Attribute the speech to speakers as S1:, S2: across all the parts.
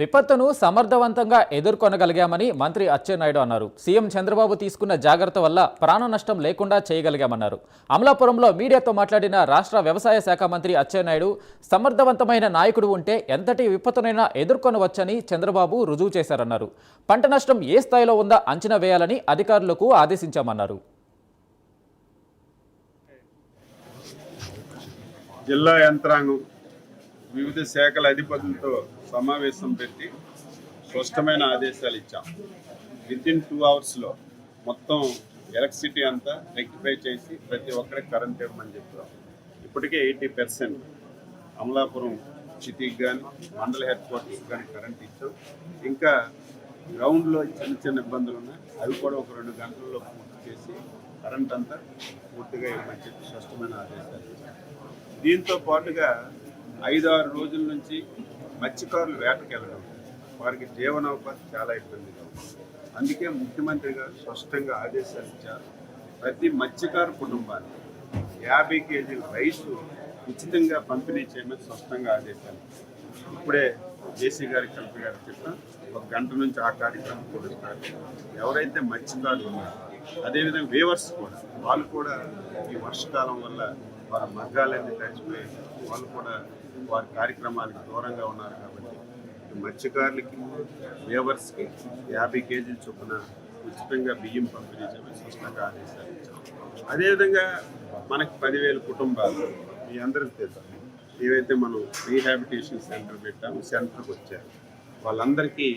S1: విపత్తును సమర్థవంతంగా ఎదుర్కొనగలిగామని మంత్రి అచ్చెన్నాయుడు అన్నారు. సీఎం చంద్రబాబు తీసుకున్న జాగ్రత్త వల్ల ప్రాణ నష్టం లేకుండా చేయగలిగామన్నారు. అమలాపురంలో మీడియాతో మాట్లాడిన రాష్ట్ర వ్యవసాయ శాఖ మంత్రి అచ్చెన్నాయుడు సమర్థవంతమైన నాయకుడు ఉంటే ఎంతటి విపత్తునైనా ఎదుర్కొనవచ్చని చంద్రబాబు రుజువు చేశారన్నారు. పంట నష్టం ఏ స్థాయిలో ఉందో అంచనా వేయాలని అధికారులకు ఆదేశించామన్నారు.
S2: జిల్లా యంత్రాంగం వివిధ శాఖల అధిపతులతో సమావేశం పెట్టి స్పష్టమైన ఆదేశాలు ఇచ్చాం. వితిన్ 2 అవర్స్లో మొత్తం ఎలక్ట్రిసిటీ అంతా రెక్టిఫై చేసి ప్రతి ఒక్కరికి కరెంట్ ఇవ్వమని చెప్తాం. ఇప్పటికే 80% అమలాపురం సిటీకి కానీ మండల హెడ్ క్వార్టర్స్ కానీ కరెంట్ ఇచ్చాం. ఇంకా గ్రౌండ్లో చిన్న చిన్న ఇబ్బందులు ఉన్నాయి, అవి కూడా ఒక 2 గంటల్లో పూర్తి చేసి కరెంట్ అంతా పూర్తిగా ఇవ్వమని చెప్పి స్పష్టమైన ఆదేశాలు ఇచ్చాం. దీంతో పాటుగా 5-6 రోజుల నుంచి మత్స్యకారులు వేటకి వెళ్ళడం, వారికి జీవనోపాధి చాలా ఇబ్బందిగా ఉంది. అందుకే ముఖ్యమంత్రి గారు స్పష్టంగా ఆదేశాలు ఇచ్చారు. ప్రతి మత్స్యకారు కుటుంబానికి 50 కేజీల రైసు ఉచితంగా పంపిణీ చేయమని స్పష్టంగా ఆదేశాలు ఇచ్చారు. ఇప్పుడే జేసీ గారికి కలెక్టర్ గారు చెప్పిన 1 గంట నుంచి ఆ కార్యక్రమం కూడా స్టార్ట్. ఎవరైతే మత్స్యకారులు ఉన్నారో అదేవిధంగా వేవర్స్ కూడా, వాళ్ళు కూడా ఈ వర్షకాలం వల్ల వారి మగ్గాలన్నీ తడిచిపోయి వాళ్ళు కూడా వారి కార్యక్రమాలకు దూరంగా ఉన్నారు. కాబట్టి మత్స్యకారులకి వేవర్స్కి 50 కేజీల చొప్పున ఉచితంగా బియ్యం పంపిణీ చేయమని స్పష్టంగా ఆదేశాలు ఇచ్చాం. అదేవిధంగా మనకి 10,000 కుటుంబాలు మీ అందరికీ తెలుసు, ఏవైతే మనం రీహాబిటేషన్ సెంటర్ పెట్టామో సెంటర్కి వచ్చారు. వాళ్ళందరికీ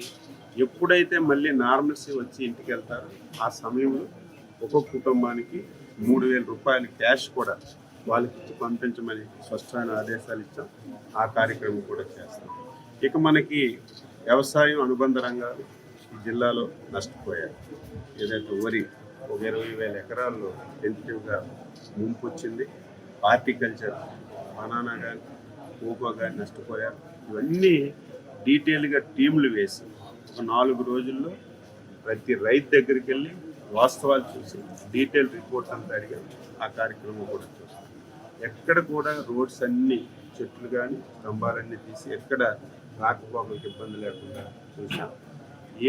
S2: ఎప్పుడైతే మళ్ళీ నార్మల్సీ వచ్చి ఇంటికి వెళ్తారో ఆ సమయంలో ఒక్కొక్క కుటుంబానికి 3,000 రూపాయలు క్యాష్ కూడా వాళ్ళకి ఇచ్చి పంపించమని స్పష్టమైన ఆదేశాలు ఇచ్చాం. ఆ కార్యక్రమం కూడా చేస్తాం. ఇక మనకి వ్యవసాయం అనుబంధ రంగాలు ఈ జిల్లాలో నష్టపోయాయి. ఏదైతే వరి ఒక 20,000 ఎకరాల్లో టెంటివ్గా ముంపు వచ్చింది. హార్టికల్చర్, బనానా కానీ కోకో కానీ నష్టపోయారు. ఇవన్నీ డీటెయిల్గా టీంలు వేసి ఒక 4 రోజుల్లో ప్రతి రైతు దగ్గరికి వెళ్ళి వాస్తవాలు చూసి డీటెయిల్ రిపోర్ట్స్ అంతా అడిగాం. ఆ కార్యక్రమం కూడా చూస్తాం. ఎక్కడ కూడా రోడ్స్ అన్నీ చెట్లు కానీ స్తంభాలన్నీ తీసి ఎక్కడ రాకపోకలకు ఇబ్బంది లేకుండా చూసాం.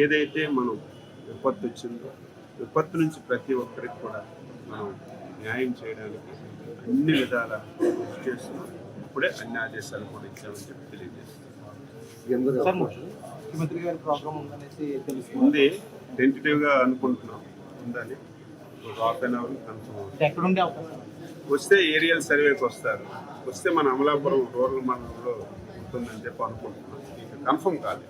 S2: ఏదైతే మనం విపత్తు వచ్చిందో విపత్తు నుంచి ప్రతి ఒక్కరికి కూడా మనం న్యాయం చేయడానికి అన్ని విధాల కృషి చేస్తున్నాం. ఇప్పుడే అన్ని ఆదేశాలు కూడా ఇచ్చామని చెప్పి తెలియజేస్తున్నాం.
S3: ముఖ్యమంత్రి గారి ప్రోగ్రామ్
S2: ఉంది, టెంటేటివ్గా అనుకుంటున్నాం ఉందని. ఒక 1/2 అవర్ కన్ఫర్మ్
S3: ఎక్కడుండే అవకాశం
S2: వస్తే ఏరియల్ సర్వేకి వస్తారు. వస్తే మన అమలాపురం రూరల్ మండలంలో ఉంటుందని చెప్పి అనుకుంటున్నాం. ఇంకా కన్ఫర్మ్ కాదు.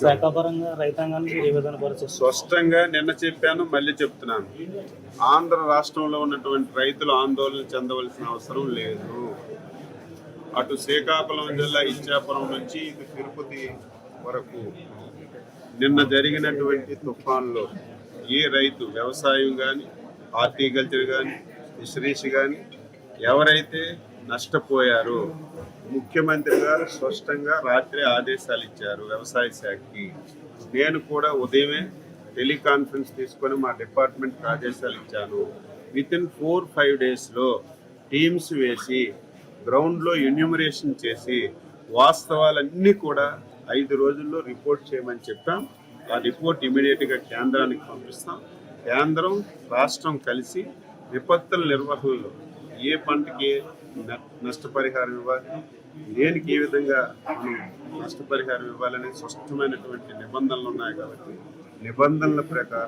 S3: శాఖాపరంగా రైతాంగానికి ఏ విధంగా పరిస్థితి
S2: స్పష్టంగా నిన్న చెప్పాను, మళ్ళీ చెప్తున్నాను. ఆంధ్ర రాష్ట్రంలో ఉన్నటువంటి రైతులు ఆందోళన చెందవలసిన అవసరం లేదు. అటు శ్రీకాకుళం జిల్లా ఇచ్చాపురం నుంచి ఇటు తిరుపతి వరకు నిన్న జరిగినటువంటి తుఫాన్లో ఏ రైతు వ్యవసాయం కానీ హార్టికల్చర్ కానీ ఫిషరీస్ కానీ ఎవరైతే నష్టపోయారో ముఖ్యమంత్రి గారు స్పష్టంగా రాత్రి ఆదేశాలు ఇచ్చారు వ్యవసాయ శాఖకి. నేను కూడా ఉదయమే టెలికాన్ఫరెన్స్ తీసుకొని మా డిపార్ట్మెంట్కి ఆదేశాలు ఇచ్చాను. వితిన్ 4-5 డేస్లో టీమ్స్ వేసి గ్రౌండ్లో ఎన్యూమరేషన్ చేసి వాస్తవాలన్నీ కూడా 5 రోజుల్లో రిపోర్ట్ చేయమని చెప్పాం. ఆ రిపోర్ట్ ఇమీడియట్గా కేంద్రానికి పంపిస్తాం. కేంద్రం రాష్ట్రం కలిసి విపత్తుల నిర్వహణలో ఏ పంటకి నష్టపరిహారం ఇవ్వాలి, దేనికి ఏ విధంగా నష్టపరిహారం ఇవ్వాలనే స్పష్టమైనటువంటి నిబంధనలు ఉన్నాయి. కాబట్టి నిబంధనల ప్రకారం